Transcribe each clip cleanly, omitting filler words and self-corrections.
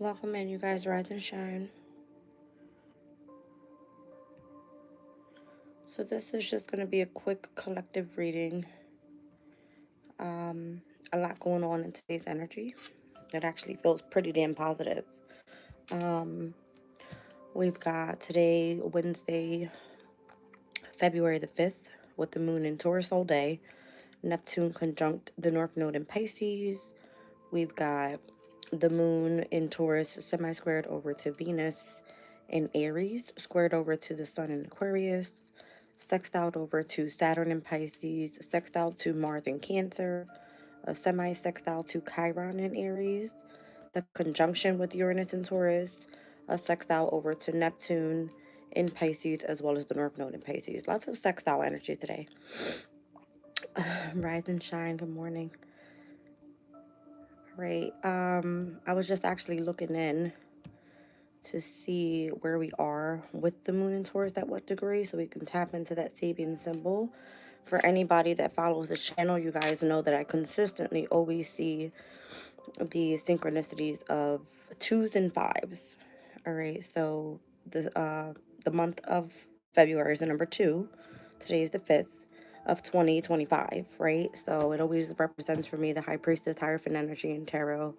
Welcome in, you guys. Rise and shine. So this is just going to be a quick collective reading. Um, a lot going on in today's energy. It actually feels pretty damn positive. Um, we've got today, Wednesday, February the 5th, with the moon in Taurus all day. Neptune conjunct the North Node in Pisces. We've got the moon in Taurus semi-squared over to Venus in Aries, squared over to the sun in Aquarius, sextiled over to Saturn in Pisces, sextile to Mars in Cancer, a semi-sextile to Chiron in Aries, the conjunction with Uranus in Taurus, a sextile over to Neptune in Pisces, as well as the North Node in Pisces. Lots of sextile energy today. Rise and shine. Good morning. All right. I was just actually looking in to see where we are with the moon in Taurus at what degree, so we can tap into that Sabian symbol. For anybody that follows the channel, you guys know that I consistently always see the synchronicities of 2s and 5s. All right, so the month of February is the number 2. Today is the 5th of 2025, right? So it always represents for me the High Priestess, Hierophant energy, and tarot.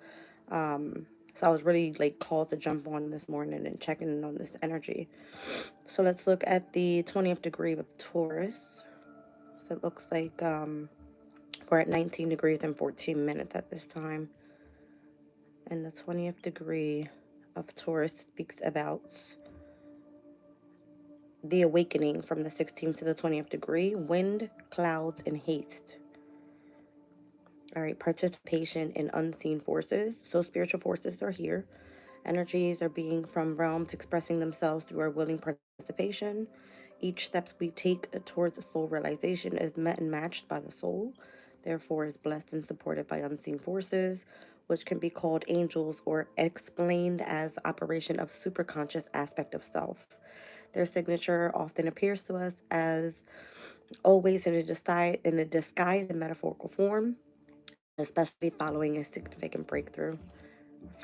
So I was really like called to jump on this morning and checking in on this energy. So let's look at the 20th degree of Taurus. So it looks like we're at 19 degrees and 14 minutes at this time. And the 20th degree of Taurus speaks about the awakening from the 16th to the 20th degree, wind, clouds, and haste. All right, participation in unseen forces. So spiritual forces are here. Energies are being from realms expressing themselves through our willing participation. Each step we take towards soul realization is met and matched by the soul, therefore is blessed and supported by unseen forces, which can be called angels or explained as operation of superconscious aspect of self. Their signature often appears to us as always in a disguise in metaphorical form, especially following a significant breakthrough.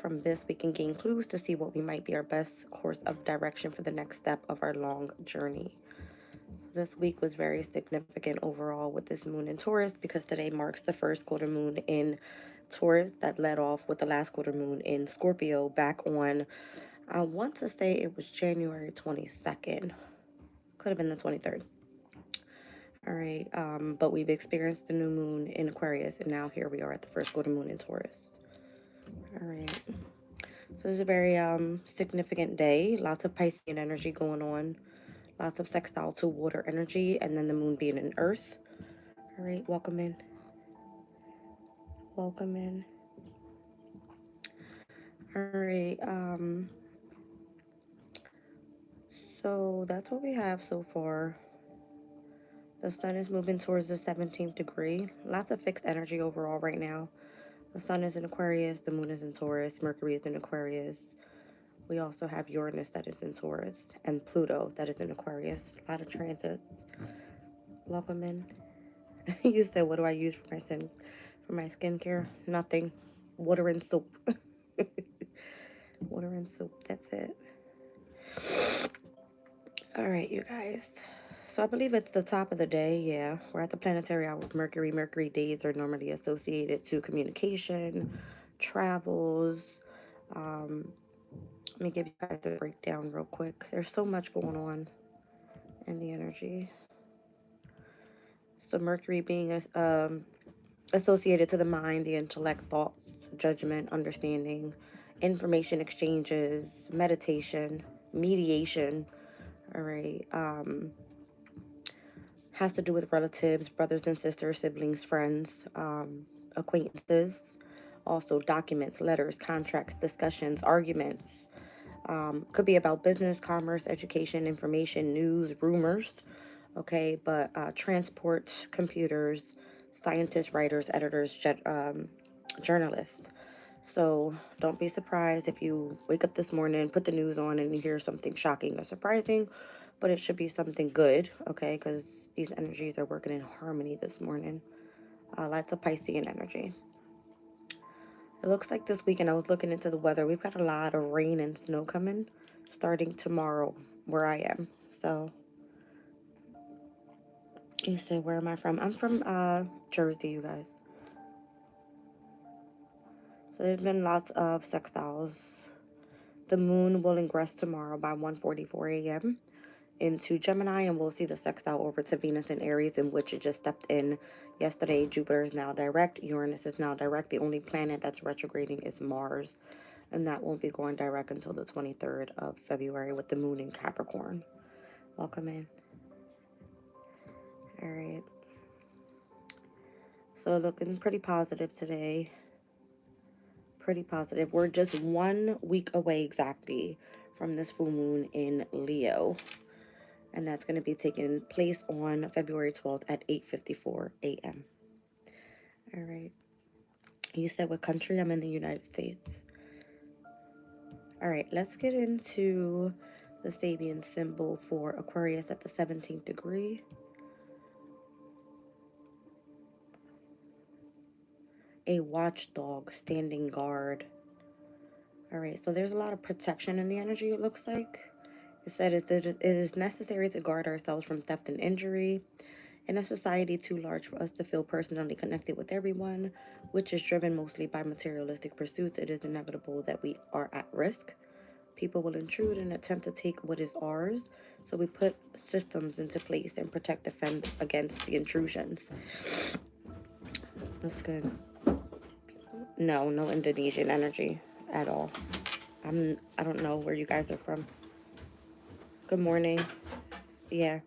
From this, we can gain clues to see what we might be our best course of direction for the next step of our long journey. So this week was very significant overall with this moon in Taurus because today marks the first quarter moon in Taurus that led off with the last quarter moon in Scorpio back on, I want to say it was January 22nd. Could have been the 23rd. All right, but we've experienced the new moon in Aquarius, and now here we are at the first quarter moon in Taurus. All right. So it's a very significant day. Lots of Piscean energy going on. Lots of sextile to water energy, and then the moon being in Earth. All right, welcome in. Welcome in. All right. So that's what we have so far. The sun is moving towards the 17th degree. Lots of fixed energy overall right now. The sun is in Aquarius, the moon is in Taurus, Mercury is in Aquarius. We also have Uranus that is in Taurus and Pluto that is in Aquarius. A lot of transits. Welcome in. You said, what do I use for my skincare? Nothing. Water and soap. Water and soap. That's it. All right, you guys. So I believe it's the top of the day. Yeah, we're at the planetary hour of Mercury. Mercury days are normally associated to communication, travels. Let me give you guys a breakdown real quick. There's so much going on in the energy. So Mercury being associated to the mind, the intellect, thoughts, judgment, understanding, information exchanges, meditation, mediation. All right. Has to do with relatives, brothers and sisters, siblings, friends, acquaintances. Also, documents, letters, contracts, discussions, arguments. Could be about business, commerce, education, information, news, rumors. Okay, but transport, computers, scientists, writers, editors, journalists. So don't be surprised if you wake up this morning, put the news on, and you hear something shocking or surprising, but it should be something good, okay? Because these energies are working in harmony this morning. Lots of Piscean energy. It looks like this weekend, I was looking into the weather, we've got a lot of rain and snow coming starting tomorrow where I am. So, you say, where am I from? I'm from Jersey, you guys. So there's been lots of sextiles. The moon will ingress tomorrow by 1:44 a.m. into Gemini, and we'll see the sextile over to Venus in Aries, in which it just stepped in yesterday. Jupiter is now direct. Uranus is now direct. The only planet that's retrograding is Mars, and that won't be going direct until the 23rd of February with the moon in Capricorn. Welcome in. All right. So looking pretty positive today. Pretty positive. We're just 1 week away exactly from this full moon in Leo. And that's going to be taking place on February 12th at 8:54 a.m. All right. You said what country? I'm in the United States. All right, let's get into the Sabian symbol for Aquarius at the 17th degree. A watchdog standing guard. All right, so there's a lot of protection in the energy, it looks like. It said it is necessary to guard ourselves from theft and injury. In a society too large for us to feel personally connected with everyone, which is driven mostly by materialistic pursuits, it is inevitable that we are at risk. People will intrude and attempt to take what is ours, so we put systems into place and defend against the intrusions. That's good. No, no Indonesian energy at all. I don't know where you guys are from. Good morning. Yeah.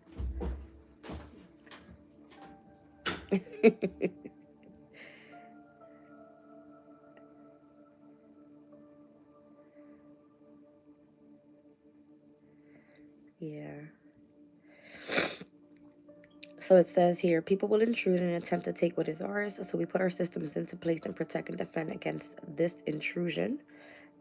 Yeah. So it says here, people will intrude and attempt to take what is ours, so we put our systems into place and protect and defend against this intrusion.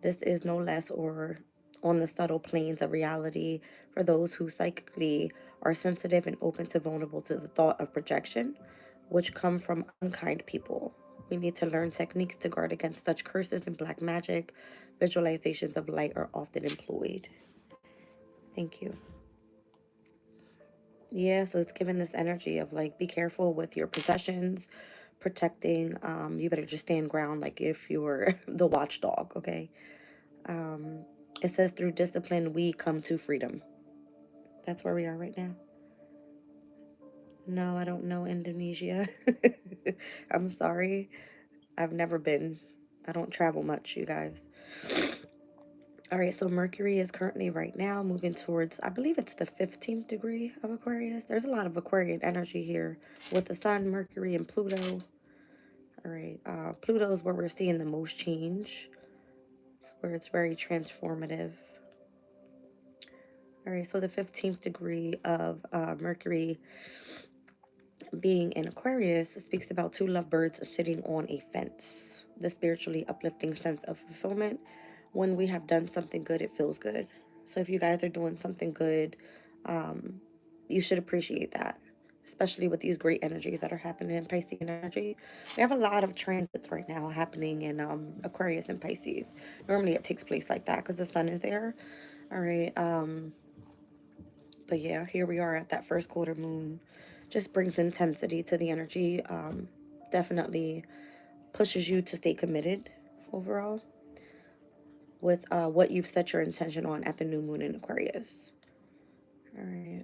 This is no less or on the subtle planes of reality for those who psychically are sensitive and open to vulnerable to the thought of projection, which come from unkind people. We need to learn techniques to guard against such curses and black magic. Visualizations of light are often employed. Thank you. Yeah, so it's given this energy of like, be careful with your possessions, protecting. You better just stand ground like if you were the watchdog, okay? Um, it says through discipline, we come to freedom. That's where we are right now. No, I don't know Indonesia. I'm sorry. I've never been. I don't travel much, you guys. All right, so Mercury is currently right now moving towards, I believe it's the 15th degree of Aquarius. There's a lot of Aquarian energy here with the Sun, Mercury, and Pluto. All right, Pluto is where we're seeing the most change. It's where it's very transformative. All right, so the 15th degree of Mercury being in Aquarius speaks about two lovebirds sitting on a fence. The spiritually uplifting sense of fulfillment. When we have done something good, it feels good. So if you guys are doing something good, you should appreciate that, especially with these great energies that are happening in Piscean energy. We have a lot of transits right now happening in Aquarius and Pisces. Normally it takes place like that because the sun is there. All right. But yeah, here we are at that first quarter moon. Just brings intensity to the energy. Definitely pushes you to stay committed overall with what you've set your intention on at the new moon in Aquarius. All right.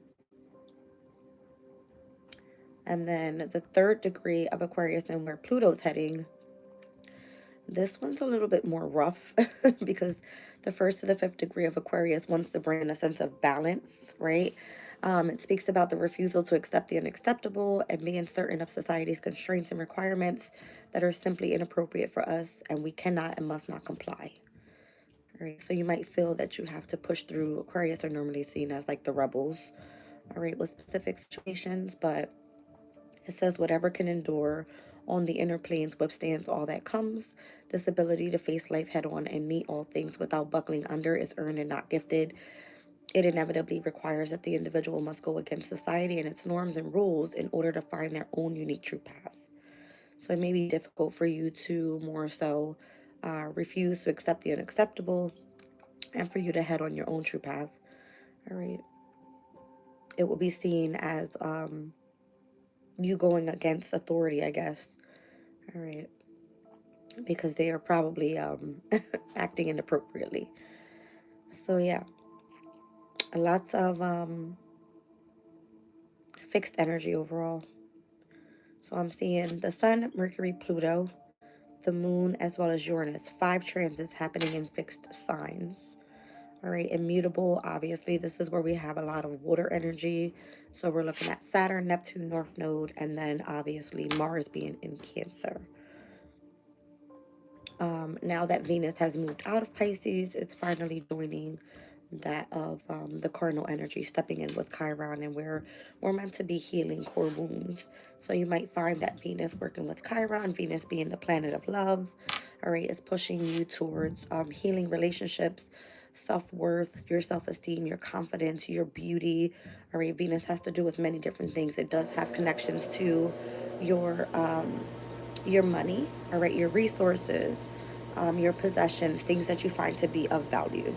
And then the third degree of Aquarius and where Pluto's heading, this one's a little bit more rough because the first to the fifth degree of Aquarius wants to bring in a sense of balance, right? It speaks about the refusal to accept the unacceptable and being certain of society's constraints and requirements that are simply inappropriate for us, and we cannot and must not comply. All right, so you might feel that you have to push through. Aquarius are normally seen as like the rebels, all right, with specific situations, but it says whatever can endure on the inner planes withstands all that comes. This ability to face life head on and meet all things without buckling under is earned and not gifted. It inevitably requires that the individual must go against society and its norms and rules in order to find their own unique true path. So it may be difficult for you to more so refuse to accept the unacceptable, and for you to head on your own true path. All right. It will be seen as you going against authority, I guess. All right. Because they are probably acting inappropriately. So, yeah, lots of fixed energy overall. So, I'm seeing the Sun, Mercury, Pluto, the Moon, as well as Uranus. 5 transits happening in fixed signs. All right, immutable, obviously, this is where we have a lot of water energy. So we're looking at Saturn, Neptune, North Node, and then obviously Mars being in Cancer. Now that Venus has moved out of Pisces, it's finally joining that of the cardinal energy, stepping in with Chiron, and we're meant to be healing core wounds. So you might find that Venus working with Chiron, Venus being the planet of love, all right, is pushing you towards healing relationships, self-worth, your self-esteem, your confidence, your beauty. All right, Venus has to do with many different things. It does have connections to your your money, all right, your resources, your possessions, things that you find to be of value.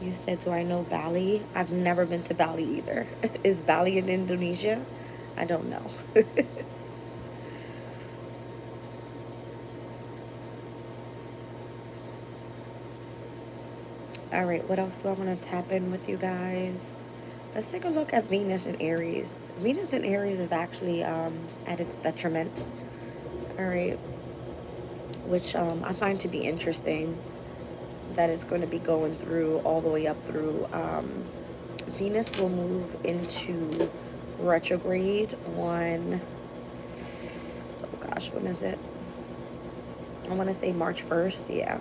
You said, do I know Bali? I've never been to Bali either. Is Bali in Indonesia? I don't know. All right, what else do I want to tap in with you guys? Let's take a look at Venus in Aries. Venus in Aries is actually at its detriment, all right, which I find to be interesting that it's going to be going through all the way up through. Venus will move into retrograde on, oh gosh, when is it? I want to say March 1st, yeah.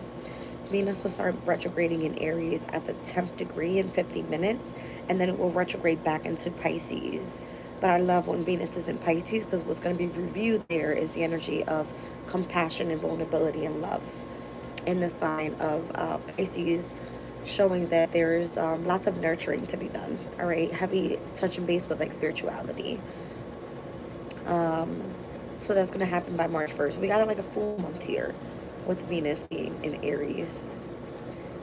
Venus will start retrograding in Aries at the 10th degree in 50 minutes, and then it will retrograde back into Pisces. But I love when Venus is in Pisces because what's going to be reviewed there is the energy of compassion and vulnerability and love in the sign of Pisces, showing that there's lots of nurturing to be done. All right, heavy touching base with like spirituality. So that's going to happen by March 1st. We got like a full month here with Venus being in Aries.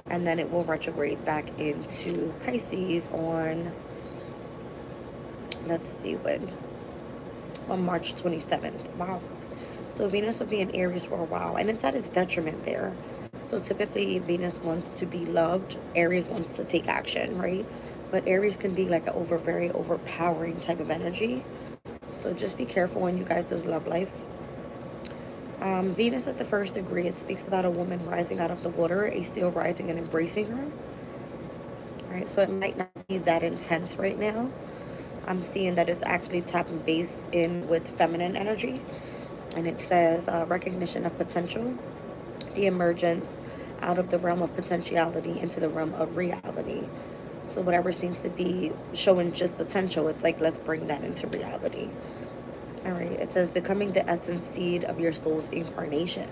And then it will retrograde back into Pisces on, let's see when, on March 27th. Wow. So Venus will be in Aries for a while, and it's at its detriment there. So typically Venus wants to be loved, Aries wants to take action, right? But Aries can be like a very overpowering type of energy. So just be careful in you guys' love life. Venus at the 1st degree, it speaks about a woman rising out of the water, a seal rising and embracing her. Right, so it might not be that intense right now. I'm seeing that it's actually tapping base in with feminine energy. And it says recognition of potential, the emergence out of the realm of potentiality into the realm of reality. So whatever seems to be showing just potential, it's like, let's bring that into reality. All right, it says becoming the essence seed of your soul's incarnation.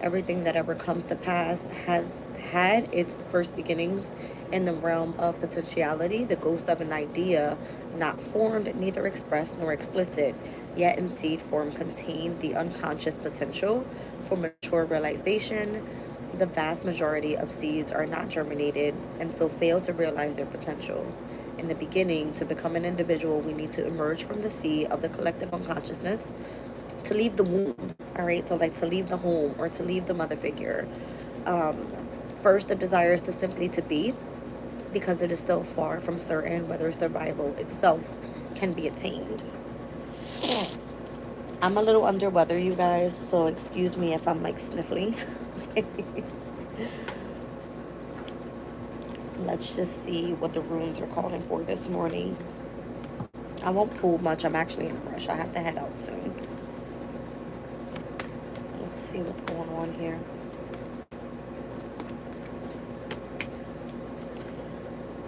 Everything that ever comes to pass has had its first beginnings in the realm of potentiality, the ghost of an idea, not formed, neither expressed nor explicit, yet in seed form contained the unconscious potential for mature realization. The vast majority of seeds are not germinated and so fail to realize their potential. In the beginning, to become an individual, we need to emerge from the sea of the collective unconsciousness, to leave the womb, all right? So like to leave the home or to leave the mother figure. First, the desire is to simply to be, because it is still far from certain whether survival itself can be attained. I'm a little under weather, you guys, so excuse me if I'm like sniffling. Let's just see what the runes are calling for this morning. I won't pull much. I'm actually in a rush. I have to head out soon. Let's see what's going on here.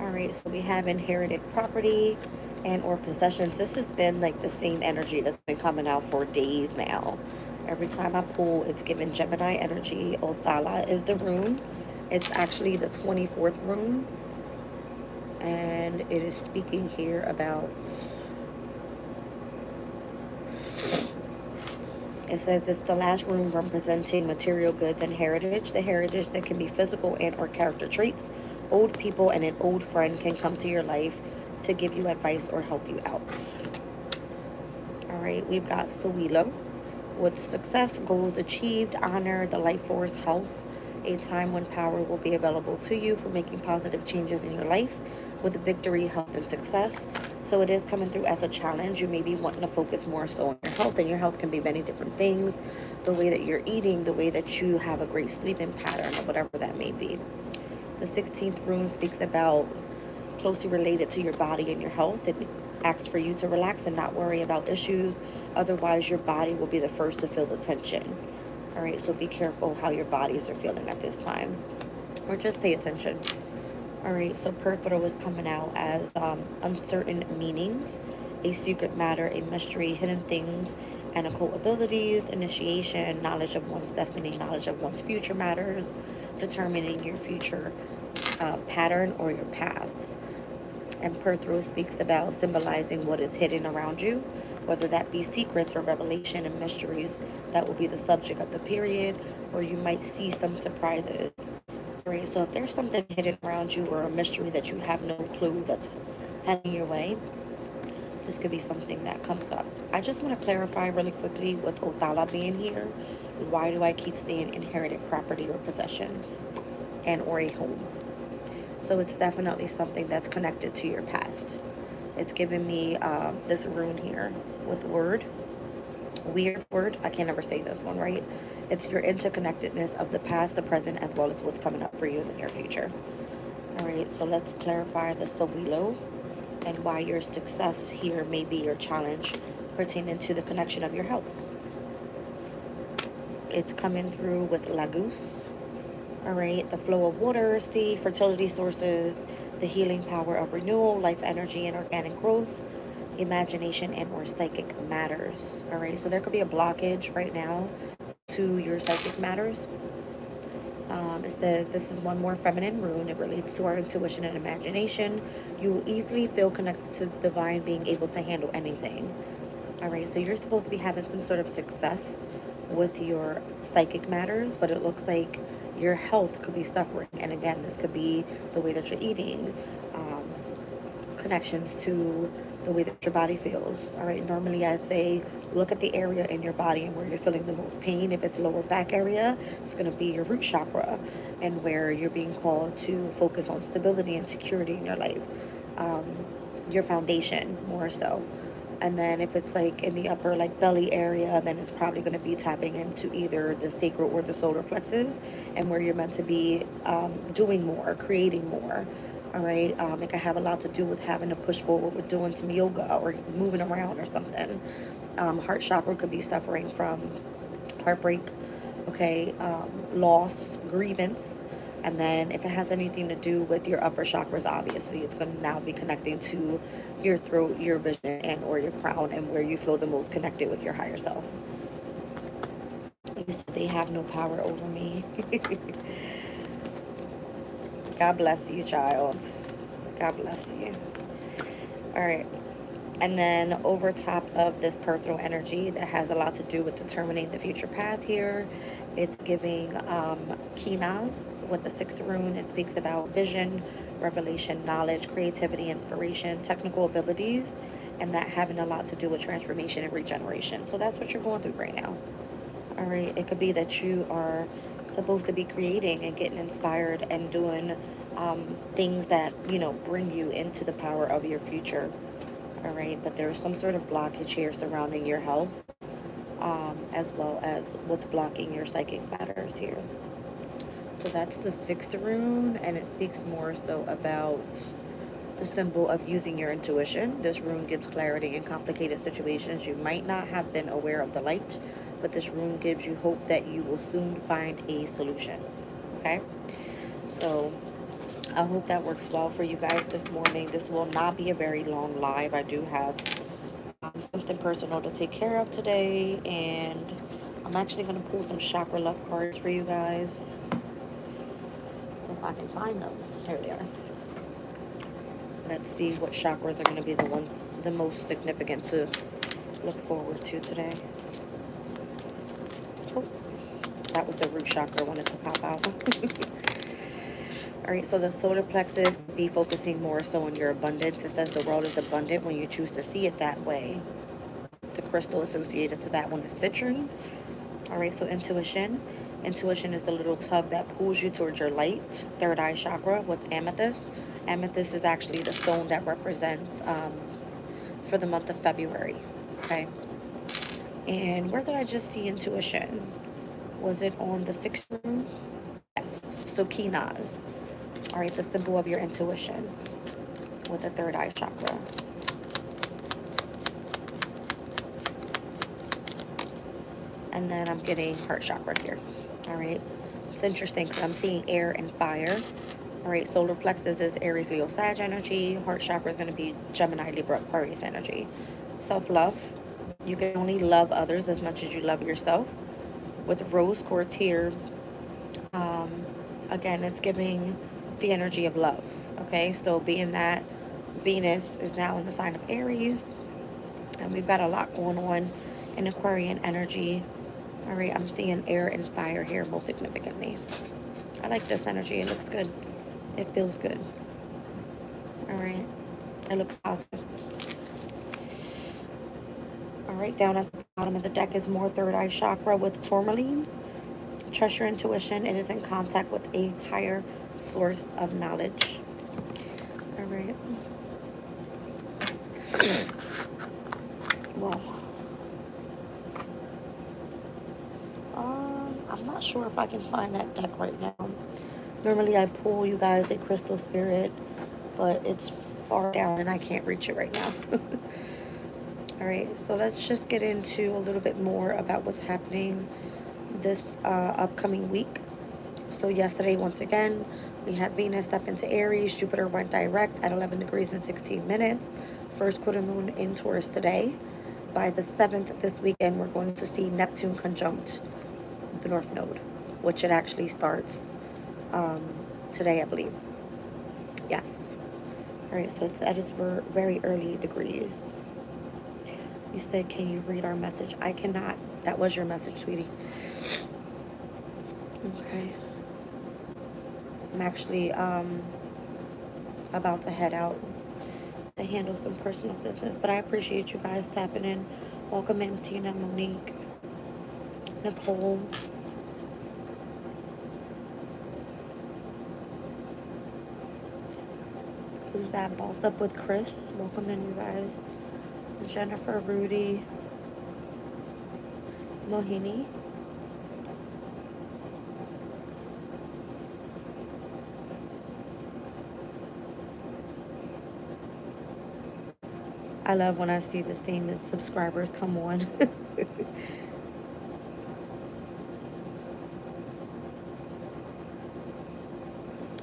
All right, so we have inherited property and or possessions. This has been like the same energy that's been coming out for days now. Every time I pull, it's given Gemini energy. Othala is the rune. It's actually the 24th rune. And it is speaking here about It says it's the last room representing material goods and heritage. The heritage that can be physical and or character traits. Old people and an old friend can come to your life to give you advice or help you out. All right, we've got Sawilo. With success, goals achieved, honor, the life force, health, a time when power will be available to you for making positive changes in your life with victory, health, and success. So it is coming through as a challenge. You may be wanting to focus more so on your health, and your health can be many different things. The way that you're eating, the way that you have a great sleeping pattern, or whatever that may be. The 16th rune speaks about closely related to your body and your health. It asks for you to relax and not worry about issues. Otherwise, your body will be the first to feel the tension. All right, so be careful how your bodies are feeling at this time, or just pay attention. All right, so Perthro is coming out as uncertain meanings, a secret matter, a mystery, hidden things, and occult abilities, initiation, knowledge of one's destiny, knowledge of one's future matters, determining your future pattern or your path. And Perthro speaks about symbolizing what is hidden around you, whether that be secrets or revelation and mysteries that will be the subject of the period, or you might see some surprises. Right, so if there's something hidden around you or a mystery that you have no clue that's heading your way, this could be something that comes up. I just want to clarify really quickly with Othala being here. Why do I keep saying inherited property or possessions and or a home? So it's definitely something that's connected to your past. It's giving me this rune here with weird word. I can't ever say this one right. It's your interconnectedness of the past, the present, as well as what's coming up for you in the near future. All right, so let's clarify the Sawilo and why your success here may be your challenge pertaining to the connection of your health. It's coming through with Lagos. All right, the flow of water, sea, fertility sources, the healing power of renewal, life energy, and organic growth, imagination, and or psychic matters. All right, so there could be a blockage right now to your psychic matters. It says this is one more feminine rune. It relates to our intuition and imagination. You will easily feel connected to the divine, being able to handle anything. All right, so you're supposed to be having some sort of success with your psychic matters, but it looks like your health could be suffering. And again, this could be the way that you're eating, connections to the way that your body feels. All right, normally I say look at the area in your body and where you're feeling the most pain. If it's lower back area, it's going to be your root chakra, and where you're being called to focus on stability and security in your life, your foundation more so. And then if it's like in the upper like belly area, then it's probably going to be tapping into either the sacral or the solar plexus, and where you're meant to be doing more, creating more. All right, it can have a lot to do with having to push forward with doing some yoga or moving around or something. Heart chakra could be suffering from heartbreak, okay, loss, grievance. And then if it has anything to do with your upper chakras, obviously it's going to now be connecting to your throat, your vision, and or your crown, and where you feel the most connected with your higher self. You said they have no power over me. God bless you, child. God bless you. All right. And then over top of this Perthro energy that has a lot to do with determining the future path here, it's giving Kinas with the 6th rune. It speaks about vision, revelation, knowledge, creativity, inspiration, technical abilities, and that having a lot to do with transformation and regeneration. So that's what you're going through right now. All right. It could be that you are supposed to be creating and getting inspired and doing things that, you know, bring you into the power of your future. All right, but there's some sort of blockage here surrounding your health, as well as what's blocking your psychic matters here. So that's the 6th rune, and it speaks more so about the symbol of using your intuition. This rune gives clarity in complicated situations. You might not have been aware of the light, but this rune gives you hope that you will soon find a solution. Okay, so I hope that works well for you guys this morning. This will not be a very long live. I do have something personal to take care of today, and I'm actually going to pull some chakra love cards for you guys, if I can find them. Here they are. Let's see what chakras are going to be the most significant to look forward to today. That was the root chakra I wanted to pop out. All right, so the solar plexus be focusing more so on your abundance. It says the world is abundant when you choose to see it that way. The crystal associated to that one is citrine. All right, so intuition. Intuition is the little tug that pulls you towards your light, third eye chakra with amethyst. Amethyst is actually the stone that represents for the month of February. Okay. And where did I just see intuition? Was it on the sixth room? Yes. So Kinaz. All right, the symbol of your intuition with the third eye chakra. And then I'm getting heart chakra here. All right. It's interesting because I'm seeing air and fire. All right. Solar plexus is Aries, Leo, Sag energy. Heart chakra is going to be Gemini, Libra, Aquarius energy. Self-love. You can only love others as much as you love yourself. With rose quartz here, again, it's giving the energy of love. Okay. So being that Venus is now in the sign of Aries, and we've got a lot going on in Aquarian energy. All right, I'm seeing air and fire here most significantly. I like this energy. It looks good. It feels good. All right. It looks positive. All right, down at the bottom of the deck is more third eye chakra with tourmaline. Trust your intuition. It is in contact with a higher source of knowledge. All right. Well, I'm not sure if I can find that deck right now. Normally I pull you guys a crystal spirit, but it's far down and I can't reach it right now. All right, so let's just get into a little bit more about what's happening this upcoming week. So yesterday, once again, we had Venus step into Aries. Jupiter went direct at 11 degrees and 16 minutes. First quarter moon in Taurus today. By the 7th this weekend, we're going to see Neptune conjunct the North Node, which it actually starts today, I believe. Yes. All right, so it's at its very early degrees. You said, can you read our message? I cannot. That was your message, sweetie. Okay. I'm actually about to head out to handle some personal business, but I appreciate you guys tapping in. Welcome in, Tina, Monique, Nicole. Who's that? Boss Up with Chris. Welcome in, you guys. Jennifer, Rudy, Mohini. I love when I see the same as subscribers come on.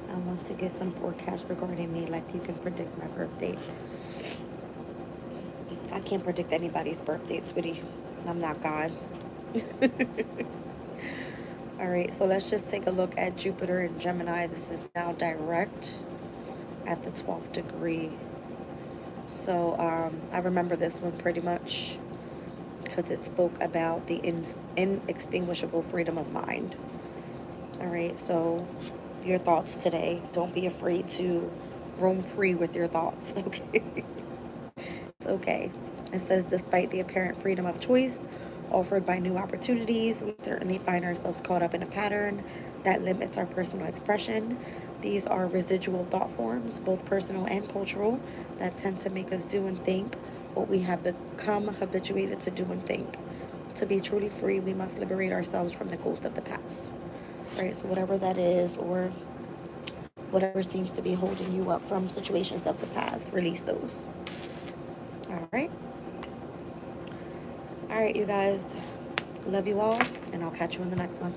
I want to get some forecast regarding me, like you can predict my birthday. I can't predict anybody's birthday, sweetie. I'm not God. All right, so let's just take a look at Jupiter in Gemini. This is now direct at the 12th degree. So I remember this one pretty much because it spoke about the inextinguishable freedom of mind. All right, so your thoughts today. Don't be afraid to roam free with your thoughts, okay? It's okay. It says, despite the apparent freedom of choice offered by new opportunities, we certainly find ourselves caught up in a pattern that limits our personal expression. These are residual thought forms, both personal and cultural, that tend to make us do and think what we have become habituated to do and think. To be truly free, we must liberate ourselves from the ghost of the past. Right? So whatever that is, or whatever seems to be holding you up from situations of the past, release those. All right. All right, you guys. Love you all, and I'll catch you in the next one.